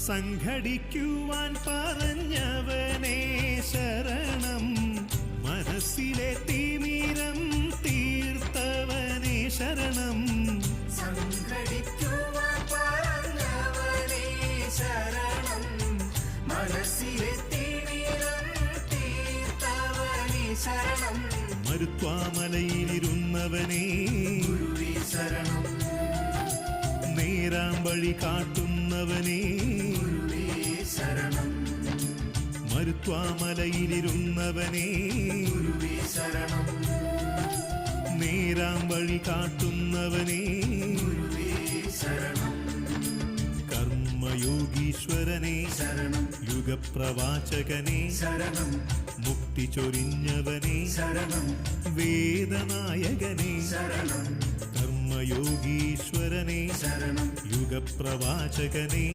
സംഘടിക്കുവാൻ പറഞ്ഞവനേ ശരണം, മനസ്സിലെ തിമിരം തീർത്തവനേ ശരണം. സംഘടിക്കുവാൻ പറഞ്ഞവനേ ശരണം, മനസ്സിലെ തിമിരം തീർത്തവനേ ശരണം. മരുത്വാമലയിലിരുന്നവനേ ഗുരുവേ ശരണം, നേരാം വഴി കാട്ടുന്നവനേ ഗുരുവേ ശരണം. മരുത്വാമലയിലിരുന്നവനേ ഗുരുവേ ശരണം, നേരാം വഴി കാട്ടുന്നവനേ ഗുരുവേ ശരണം. കർമ്മയോഗീശ്വരനേ ശരണം, യുഗപ്രവാചകനേ ശരണം, മുക്തി ചൊരിഞ്ഞവനേ ശരണം, വേദനായകനേ ശരണം, കർമ്മയോഗീശ്വരനേ ശരണം, യുഗപ്രവാചകനേ